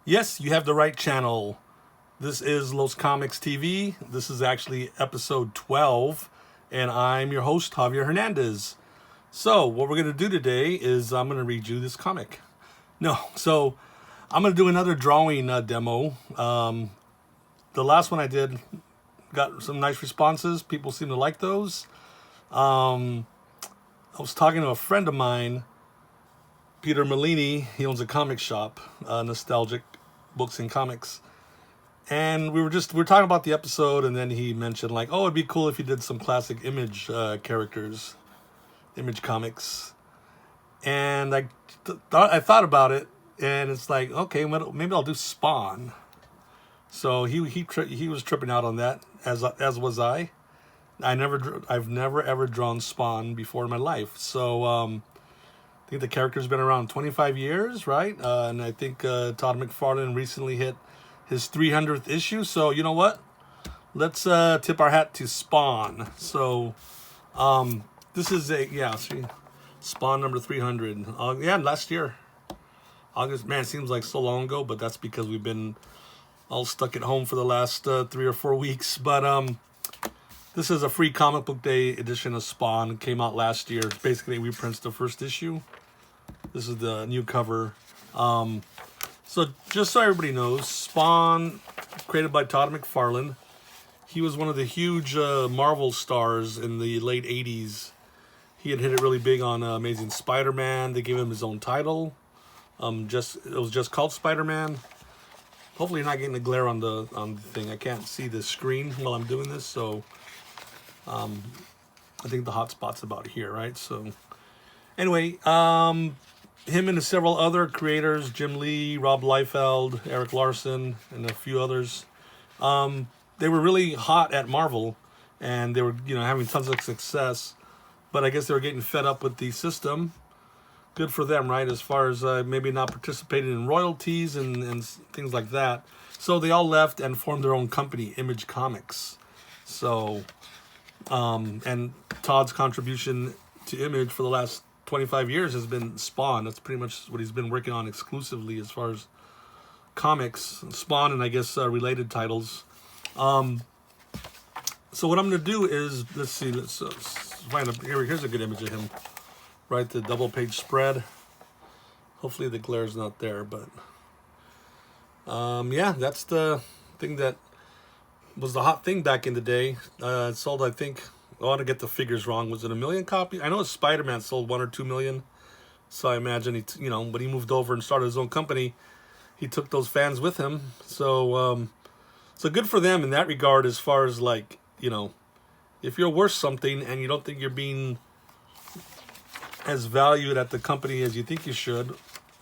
Yes, you have the right channel. This is Los Comics TV. This is actually episode 12, and I'm your host, Javier Hernandez. So, what we're going to do today is I'm going to read you this comic. So I'm going to do another drawing demo. The last one I did got some nice responses. People seem to like those. I was talking to a friend of mine, Peter Malini. He owns a comic shop, Nostalgic Books and Comics. And we were talking about the episode, and then he mentioned like, oh, it'd be cool if you did some classic Image characters, Image comics. And I thought about it, and it's like, okay, maybe I'll do Spawn. So he was tripping out on that, as was I. I've never ever drawn Spawn before in my life. So I think the character's been around 25 years, right? And I think Todd McFarlane recently hit his 300th issue. So you know what? Let's tip our hat to Spawn. So this is Spawn number 300. Last year, August. Man, it seems like so long ago, but that's because we've been all stuck at home for the last 3 or 4 weeks. But this is a free comic book day edition of Spawn. It came out last year. Basically, reprints the first issue. This is the new cover. So just so everybody knows, Spawn, created by Todd McFarlane. He was one of the huge Marvel stars in the late 80s. He had hit it really big on Amazing Spider-Man. They gave him his own title. It was just called Spider-Man. Hopefully you're not getting the glare on the thing. I can't see the screen while I'm doing this, so I think the hot spot's about here, right? So anyway, him and several other creators, Jim Lee, Rob Liefeld, Eric Larson, and a few others, they were really hot at Marvel, and they were having tons of success. But I guess they were getting fed up with the system. Good for them, right? As far as maybe not participating in royalties and things like that. So they all left and formed their own company, Image Comics. So, and Todd's contribution to Image for the last 25 years has been Spawn. That's pretty much what he's been working on exclusively as far as comics. Spawn and I guess related titles. So what I'm going to do is, let's find here's a good image of him. Right, the double page spread. Hopefully the glare's not there, but that's the thing that was the hot thing back in the day. It sold, I think, I want to get the figures wrong. Was it 1 million copies? I know Spider-Man sold 1 or 2 million. So I imagine when he moved over and started his own company, he took those fans with him. So so good for them in that regard, as far as like, if you're worth something and you don't think you're being as valued at the company as you think you should,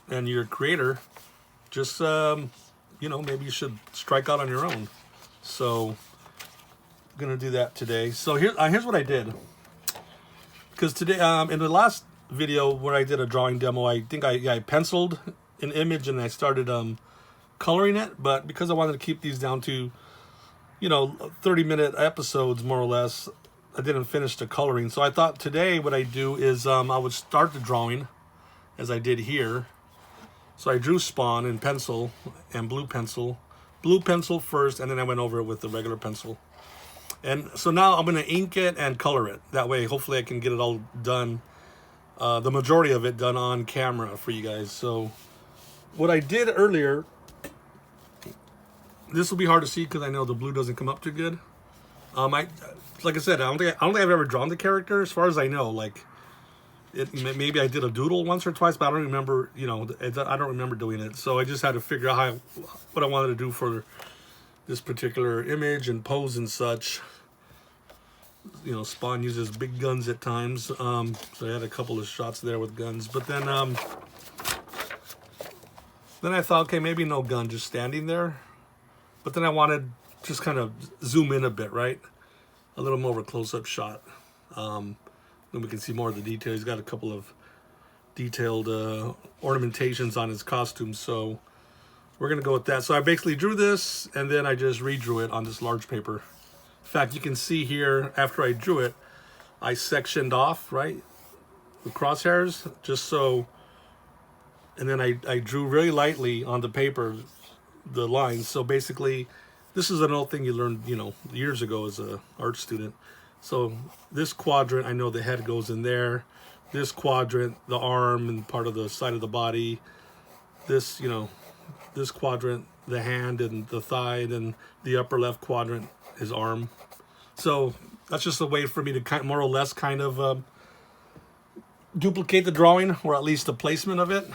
and you're a creator, just maybe you should strike out on your own. So I'm gonna do that today. So here's what I did, because today in the last video where I did a drawing demo, I think I penciled an image and I started coloring it, but because I wanted to keep these down to 30-minute episodes more or less, I didn't finish the coloring. So I thought today what I'd do is I would start the drawing as I did here. So I drew Spawn in pencil and blue pencil first, and then I went over it with the regular pencil. And so now I'm going to ink it and color it. That way, hopefully I can get it all done, the majority of it done on camera for you guys. So what I did earlier, this will be hard to see because I know the blue doesn't come up too good. Like I said, I don't think I've ever drawn the character, as far as I know. Like, maybe I did a doodle once or twice, but I don't remember. I don't remember doing it. So I just had to figure out what I wanted to do for this particular image and pose and such. Spawn uses big guns at times, so I had a couple of shots there with guns. But then I thought, okay, maybe no gun, just standing there. But then I wanted just kind of zoom in a bit, right? A little more of a close-up shot. Then we can see more of the detail. He's got a couple of detailed ornamentations on his costume, so we're going to go with that. So I basically drew this, and then I just redrew it on this large paper. In fact, you can see here, after I drew it, I sectioned off, right, the crosshairs, just so, and then I drew really lightly on the paper the lines. So basically, this is an old thing you learned, years ago as a art student. So this quadrant, I know the head goes in there. This quadrant, the arm and part of the side of the body. This, this quadrant, the hand and the thigh, and the upper left quadrant is arm. So that's just a way for me to more or less kind of duplicate the drawing, or at least the placement of it.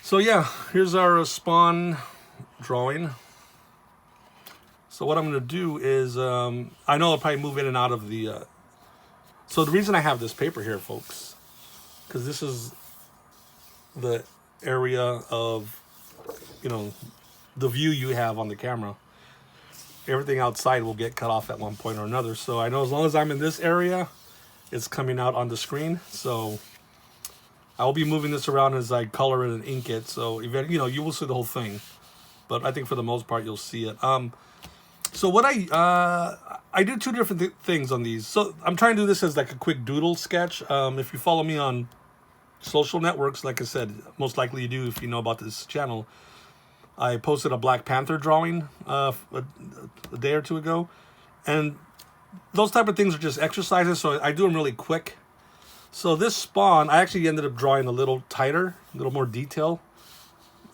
So yeah, here's our Spawn drawing. So what I'm going to do is, I know I'll probably move in and out of the... So the reason I have this paper here, folks, because this is the area of, the view you have on the camera. Everything outside will get cut off at one point or another. So I know as long as I'm in this area, it's coming out on the screen. So I will be moving this around as I color it and ink it. So you will see the whole thing. But I think for the most part, you'll see it. So what I do two different things on these. So I'm trying to do this as like a quick doodle sketch. If you follow me on social networks, like I said, most likely you do if you know about this channel. I posted a Black Panther drawing a day or two ago. And those type of things are just exercises, so I do them really quick. So this Spawn, I actually ended up drawing a little tighter, a little more detail.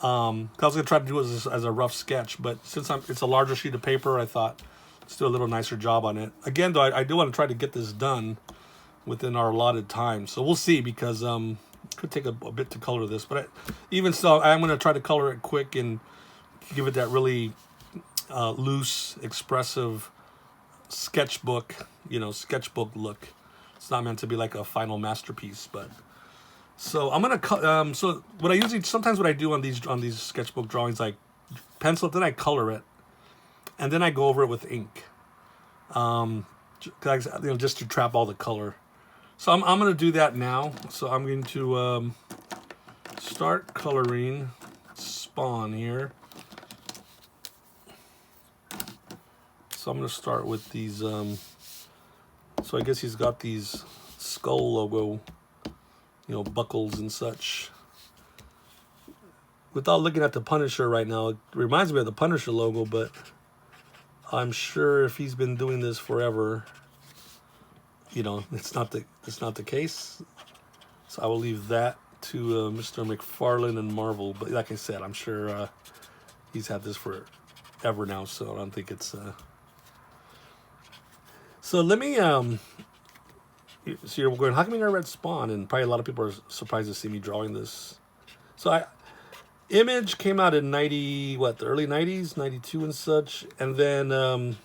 I was going to try to do it as a rough sketch, but since it's a larger sheet of paper, I thought let's do a little nicer job on it. Again, though, I do want to try to get this done within our allotted time. So we'll see, because it could take a bit to color this. But even so, I'm going to try to color it quick and give it that really loose, expressive sketchbook look. It's not meant to be like a final masterpiece, but... So I'm gonna so what I do on these sketchbook drawings, I pencil it, then I color it, and then I go over it with ink, just to trap all the color. So I'm gonna do that now. So I'm going to start coloring Spawn here. So I'm gonna start with these. So I guess he's got these skull logo, buckles and such. Without looking at the Punisher right now, it reminds me of the Punisher logo, but I'm sure if he's been doing this forever, it's not the case. So I will leave that to Mr. McFarlane and Marvel. But like I said, I'm sure he's had this forever now, so I don't think it's... So let me... So you're going, how come you never read Spawn? And probably a lot of people are surprised to see me drawing this. So Image came out in the early 90s, 92 and such. And then, Todd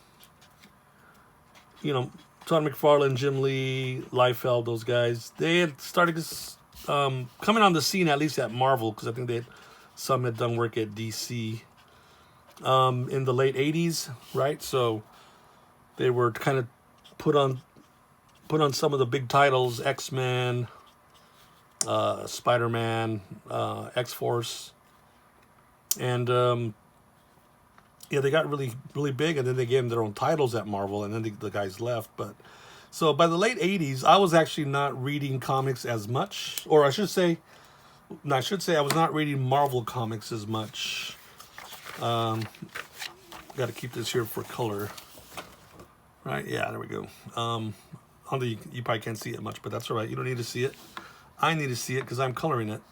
McFarlane, Jim Lee, Liefeld, those guys, they had started coming on the scene, at least at Marvel, because I think some had done work at DC in the late 80s, right? So they were kind of put on some of the big titles: X-Men, Spider-Man, X-Force, and they got really, really big, and then they gave them their own titles at Marvel, and then the guys left. But so by the late 80s, I was actually not reading comics as much, or I should say I was not reading Marvel comics as much. Got to keep this here for color, right? Yeah, there we go. You probably can't see it much, but that's all right. You don't need to see it. I need to see it because I'm coloring it.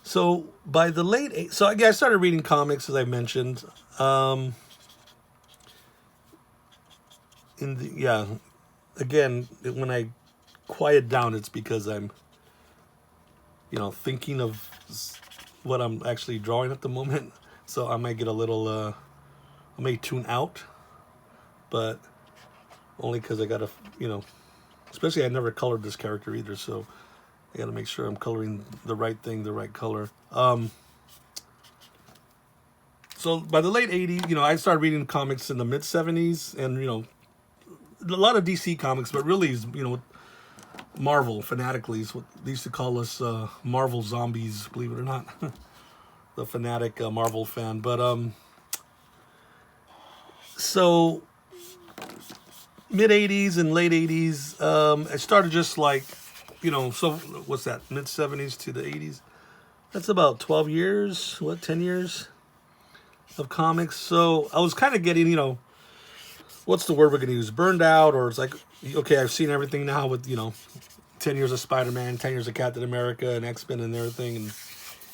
So by the late... So I started reading comics, as I mentioned. Again, when I quiet down, it's because I'm, thinking of what I'm actually drawing at the moment. So I might get a little... I may tune out, but only because I gotta, especially I never colored this character either, so I gotta make sure I'm coloring the right thing, the right color. So by the late 80s, I started reading comics in the mid 70s, and a lot of DC comics, but really, Marvel fanatically is what they used to call us, Marvel zombies, believe it or not. The fanatic Marvel fan, but so mid 80s and late 80s, I started just like so what's that? Mid 70s to the 80s. That's about 12 years. 10 years of comics. So I was kind of getting, what's the word we're going to use? Burned out, or it's like, okay, I've seen everything now with, 10 years of Spider-Man, 10 years of Captain America and X-Men and everything.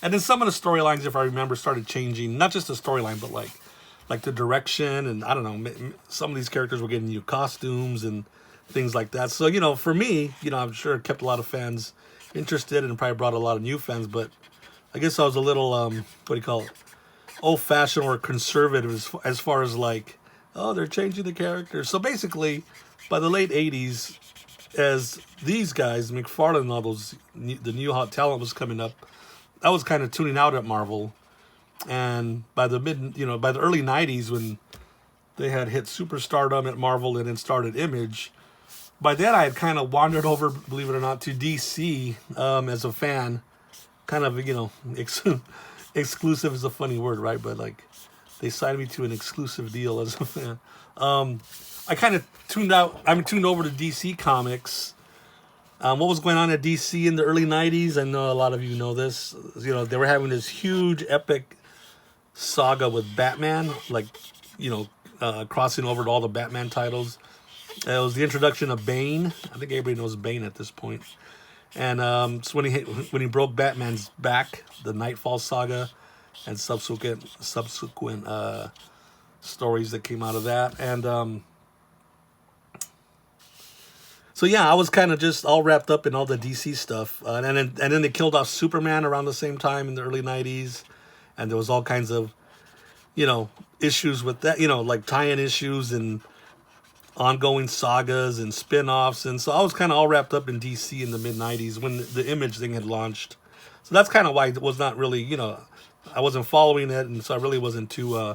And then some of the storylines, if I remember, started changing. Not just the storyline, but like the direction. And I don't know, some of these characters were getting new costumes and things like that. So, for me, I'm sure it kept a lot of fans interested and probably brought a lot of new fans. But I guess I was a little, old-fashioned or conservative as far as like, oh, they're changing the characters. So basically, by the late 80s, as these guys, McFarlane and all those, the new hot talent was coming up, I was kind of tuning out at Marvel. And by the by the early 90s, when they had hit superstardom at Marvel and then started Image, by then I had kind of wandered over, believe it or not, to DC as a fan. Kind of, exclusive is a funny word, right? But like, they signed me to an exclusive deal as a fan. I kind of tuned over to DC Comics. What was going on at DC in the early 90s? I know a lot of you know this. They were having this huge epic saga with Batman, like, crossing over to all the Batman titles. It was the introduction of Bane. I think everybody knows Bane at this point. And it's when he broke Batman's back, the Nightfall saga, and subsequent stories that came out of that. And so yeah, I was kind of just all wrapped up in all the DC stuff, and then they killed off Superman around the same time in the early 90s, and there was all kinds of issues with that, like tie-in issues and ongoing sagas and spin-offs. And so I was kind of all wrapped up in DC in the mid 90s when the Image thing had launched. So that's kind of why it was not really, I wasn't following it, and so I really wasn't too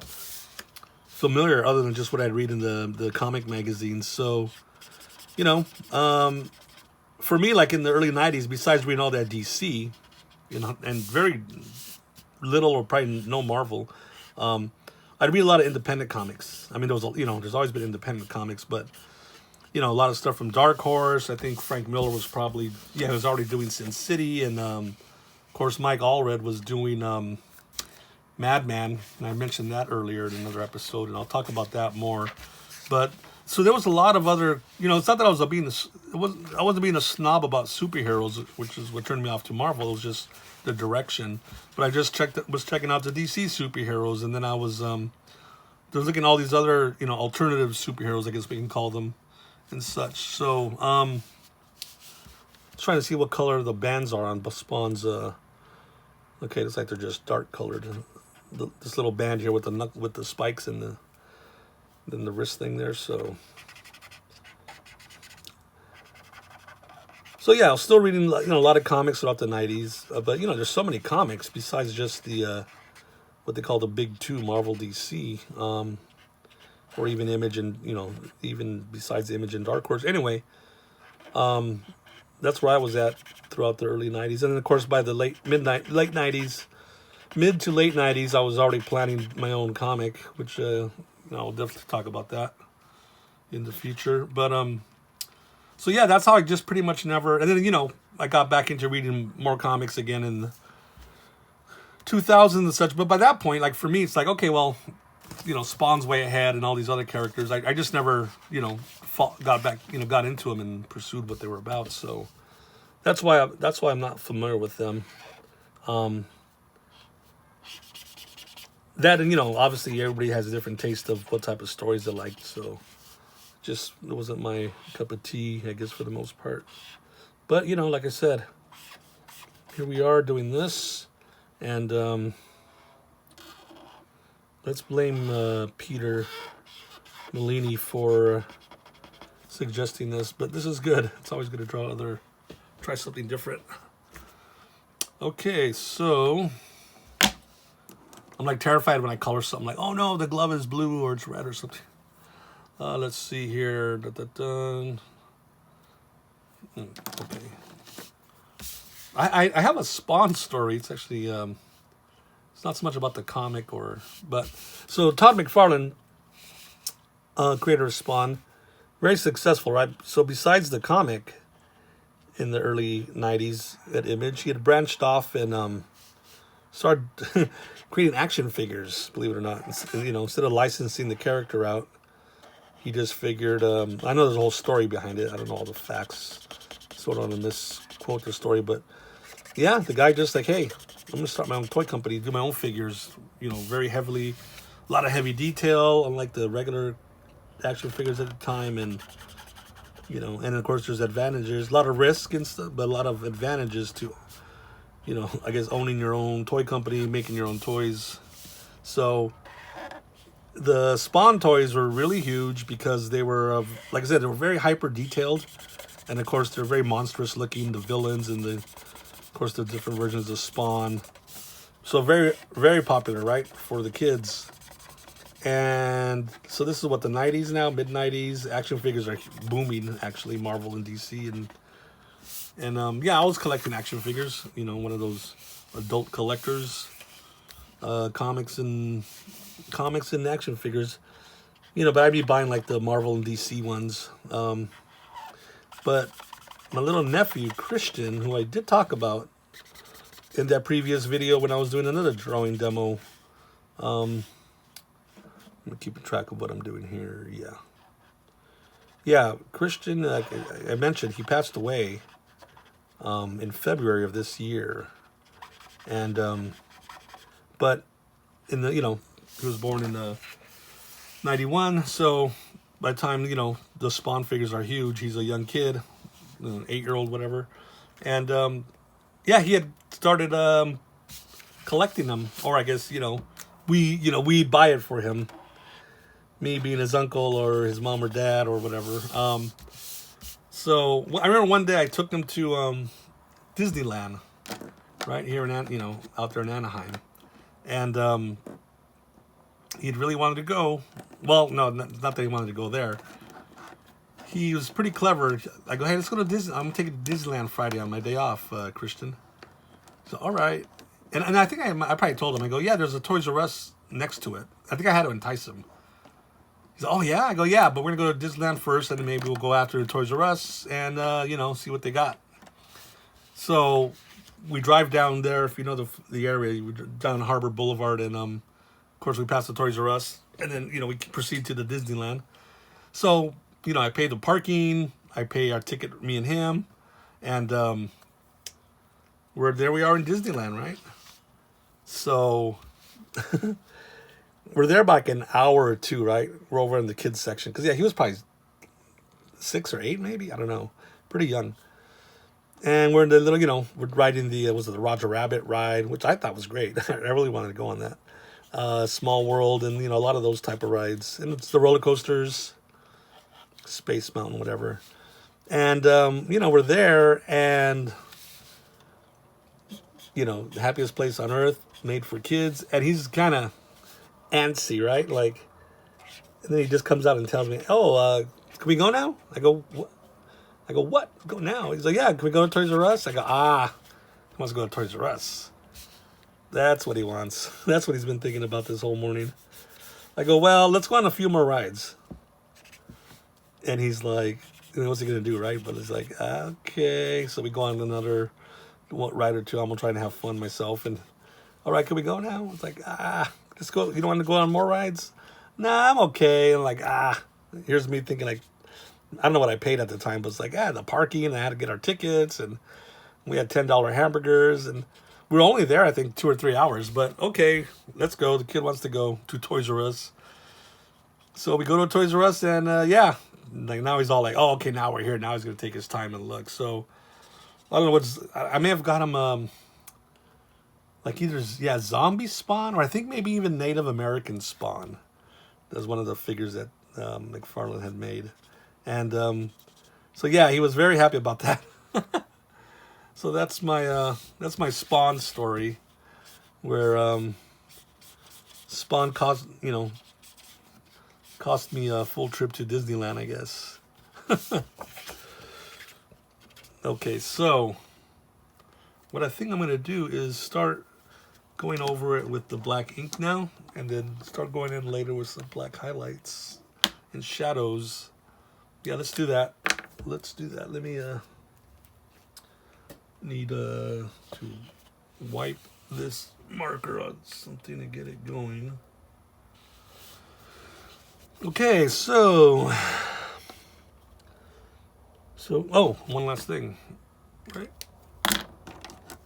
familiar other than just what I'd read in the comic magazines. So, for me, like in the early 90s, besides reading all that DC, and very little or probably no Marvel, I'd read a lot of independent comics. I mean, there's always been independent comics, but a lot of stuff from Dark Horse. I think Frank Miller was he was already doing Sin City, and of course Mike Allred was doing Madman, and I mentioned that earlier in another episode, and I'll talk about that more. But so there was a lot of other, it's not that I wasn't being a snob about superheroes, which is what turned me off to Marvel. It was just the direction. But I just was checking out the DC superheroes, and then I was looking at all these other, alternative superheroes, I guess we can call them, and such. So trying to see what color the bands are on Spawn's. Okay, looks like they're just dark colored. This little band here with the spikes and the wrist thing there. So yeah, I was still reading a lot of comics throughout the 90s, but there's so many comics besides just the what they call the big two, Marvel, DC, or even Image, and even besides Image and Dark Horse. Anyway, that's where I was at throughout the early 90s, and then of course by the late to late 90s, I was already planning my own comic, which I'll definitely talk about that in the future. But so yeah, that's how I just pretty much never. And then I got back into reading more comics again in the 2000s and such. But by that point, like for me, it's like, okay, well, Spawn's way ahead and all these other characters. I just never got into them and pursued what they were about. So that's why I'm not familiar with them. That, and obviously everybody has a different taste of what type of stories they like. So just it wasn't my cup of tea, I guess, for the most part. But like I said, here we are doing this, and let's blame Peter Malini for suggesting this. But this is good. It's always good to try something different. Okay, so I'm like terrified when I color something, like, oh no, the glove is blue or it's red or something. Let's see here. Okay. I have a Spawn story. It's actually it's not so much about the comic but so Todd McFarlane, creator of Spawn, very successful, right? So besides the comic, in the early 90s at Image. He had branched off and started creating action figures, believe it or not. Instead of licensing the character out, he just figured, I know there's a whole story behind it. I don't know all the facts, so I don't want to misquote the story, but yeah, the guy just like, hey, I'm going to start my own toy company, do my own figures, very heavily, a lot of heavy detail, unlike the regular action figures at the time, and of course there's advantages, a lot of risk and stuff, but a lot of advantages to, I guess owning your own toy company, making your own toys. So the Spawn toys were really huge because they were, like I said, they were very hyper detailed, and of course they're very monstrous looking, the villains and of course the different versions of Spawn. So very, very popular, right, for the kids. And so this is what, the 90s now, mid 90s. Action figures are booming, actually, Marvel and DC, and yeah, I was collecting action figures. One of those adult collectors, comics and action figures. But I'd be buying like the Marvel and DC ones. But my little nephew Christian, who I did talk about in that previous video when I was doing another drawing demo. I'm keeping track of what I'm doing here. Yeah, Christian, like I mentioned, he passed away in February of this year, and but in the he was born in 91. So by the time the Spawn figures are huge, he's a young kid, an 8-year-old, whatever, and yeah, he had started collecting them, or I guess we'd buy it for him. Me being his uncle or his mom or dad or whatever. So I remember one day I took him to Disneyland, right here in out there in Anaheim, and he'd really wanted to go. Well, no, not that he wanted to go there. He was pretty clever. I go, hey, let's go to Disney. I'm gonna take you to Disneyland Friday on my day off, Christian. So all right, and I think I probably told him. I go, yeah, there's a Toys R Us next to it. I think I had to entice him. He's like, oh yeah? I go, yeah, but we're going to go to Disneyland first, and then maybe we'll go after the Toys R Us and, see what they got. So we drive down there, if you know the area, we down Harbor Boulevard, and of course we pass the Toys R Us, and then, we proceed to the Disneyland. So, I pay the parking, I pay our ticket, me and him, and there we are in Disneyland, right? So... We're there by like an hour or two, right? We're over in the kids section. Because, yeah, he was probably 6 or 8, maybe. I don't know. Pretty young. And we're in the little, we're riding the Roger Rabbit ride, which I thought was great. I really wanted to go on that. Small World and, a lot of those type of rides. And it's the roller coasters, Space Mountain, whatever. And, we're there and, the happiest place on earth, made for kids. And he's kind of antsy, right? Like, and then he just comes out and tells me, "Oh, can we go now?" I go, "What?" Go now? He's like, "Yeah, can we go to Toys R Us?" I go, he wants to go to Toys R Us. That's what he wants. That's what he's been thinking about this whole morning. I go, "Well, let's go on a few more rides." And he's like, what's he gonna do, right? But it's like, okay. So we go on another ride or two. I'm gonna try to have fun myself. And all right, can we go now? It's like, let's go. You don't want to go on more rides? Nah, I'm okay. And like, here's me thinking like, I don't know what I paid at the time, but it's like, the parking, and I had to get our tickets, and we had $10 hamburgers, and we were only there, I think, 2 or 3 hours, but okay, let's go. The kid wants to go to Toys R Us. So we go to Toys R Us, and like now he's all like, oh, okay, now we're here. Now he's going to take his time and look. So I don't know I may have got him, like either, zombie Spawn, or I think maybe even Native American Spawn. That's one of the figures that McFarlane had made. And so, yeah, he was very happy about that. So that's my Spawn story, where Spawn cost me a full trip to Disneyland, I guess. Okay, so what I think I'm going to do is start going over it with the black ink now, and then start going in later with some black highlights and shadows. Yeah, let's do that. Let me Need to wipe this marker on something to get it going. Okay, so oh, one last thing, right?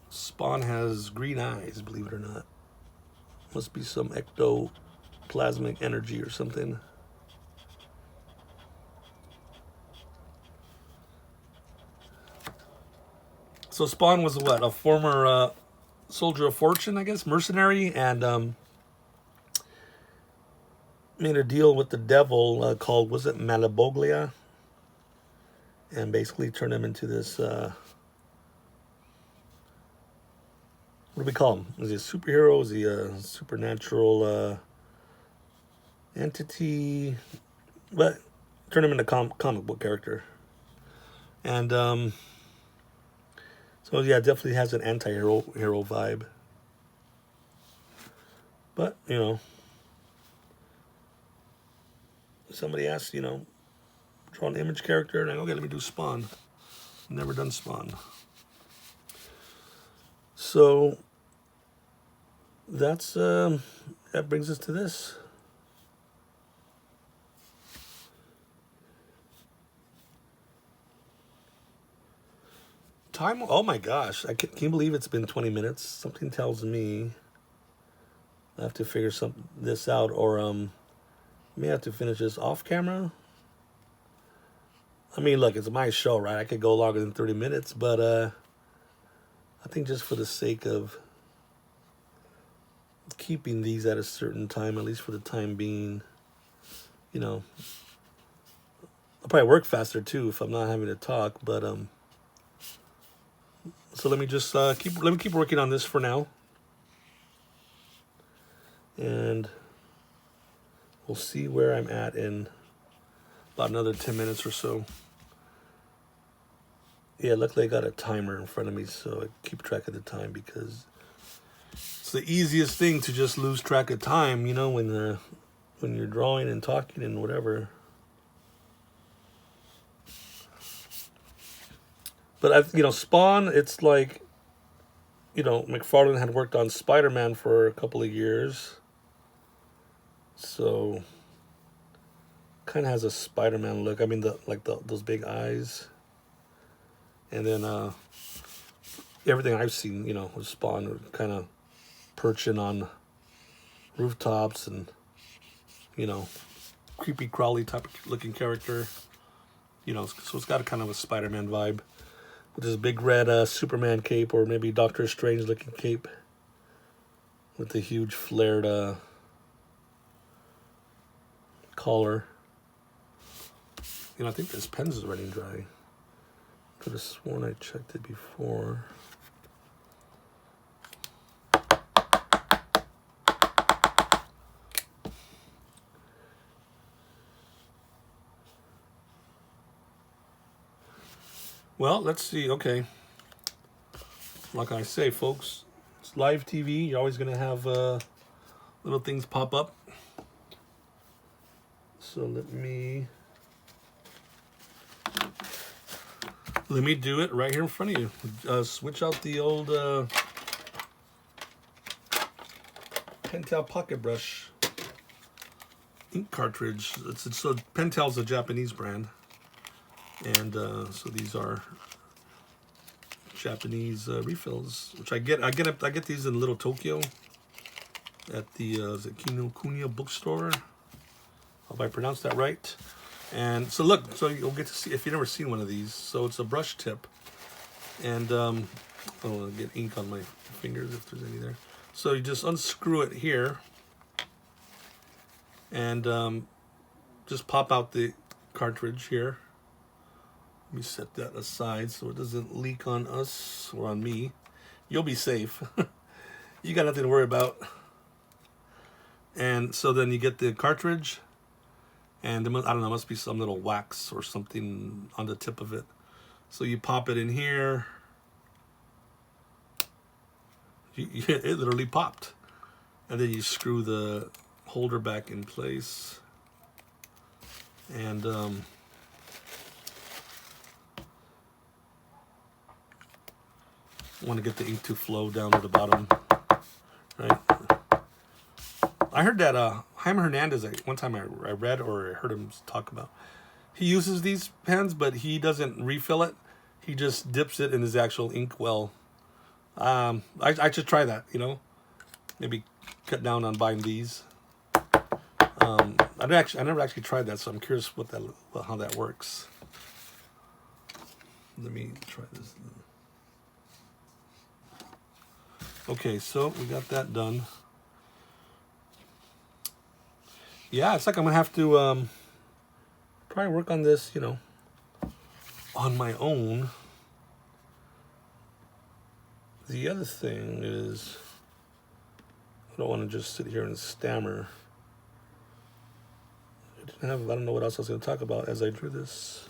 Spawn has green eyes, believe it or not. Must be some ectoplasmic energy or something. So Spawn was what? A former soldier of fortune, I guess, mercenary, and made a deal with the devil called, was it Malaboglia? And basically turned him into this, what do we call him? Is he a superhero? Is he a supernatural entity? But turned him into comic book character. And so yeah, definitely has an anti-hero vibe. But, you know, somebody asked, you know, draw an image character, and I go, okay, let me do Spawn. Never done Spawn. So that's that brings us to this. Time, oh my gosh, I can't believe it's been 20 minutes. Something tells me I have to figure this out, or may have to finish this off camera. I mean, look, it's my show, right? I could go longer than 30 minutes, but I think just for the sake of keeping these at a certain time, at least for the time being, you know, I'll probably work faster too if I'm not having to talk, but so let me just keep working on this for now, and we'll see where I'm at in about another 10 minutes or so. Yeah, luckily I got a timer in front of me, so I keep track of the time, because it's the easiest thing to just lose track of time, you know, when you're drawing and talking and whatever. But you know, Spawn, it's like, you know, McFarlane had worked on Spider-Man for a couple of years, so kind of has a Spider-Man look. I mean, those big eyes, and then everything I've seen, you know, with Spawn, kind of perching on rooftops and, you know, creepy crawly type of looking character, you know, so it's got a kind of a Spider-Man vibe with this big red Superman cape, or maybe Doctor Strange looking cape with the huge flared collar. You know, I think this pen is running dry. Could have sworn I checked it before. Well, let's see. Okay. Like I say, folks, it's live TV. You're always going to have little things pop up. So let me do it right here in front of you. Switch out the old Pentel pocket brush ink cartridge. So Pentel's a Japanese brand, and so these are Japanese refills, which I get these in Little Tokyo at the is it Kinokuniya bookstore. Hope I pronounced that right. And so look, so you'll get to see, if you've never seen one of these. So it's a brush tip, and I'll get ink on my fingers if there's any there. So you just unscrew it here, and just pop out the cartridge here. Let me set that aside so it doesn't leak on us or on me. You'll be safe. You got nothing to worry about. And so then you get the cartridge, and I don't know, must be some little wax or something on the tip of it. So you pop it in here. It literally popped. And then you screw the holder back in place. And want to get the ink to flow down to the bottom, right? I heard that Jaime Hernandez, one time I read or heard him talk about, he uses these pens, but he doesn't refill it. He just dips it in his actual ink well. I should try that, you know. Maybe cut down on buying these. I never actually tried that, so I'm curious how that works. Let me try this. Okay, so we got that done. Yeah, it's like I'm gonna have to probably work on this, you know, on my own. The other thing is, I don't want to just sit here and stammer. I don't know what else I was going to talk about as I drew this.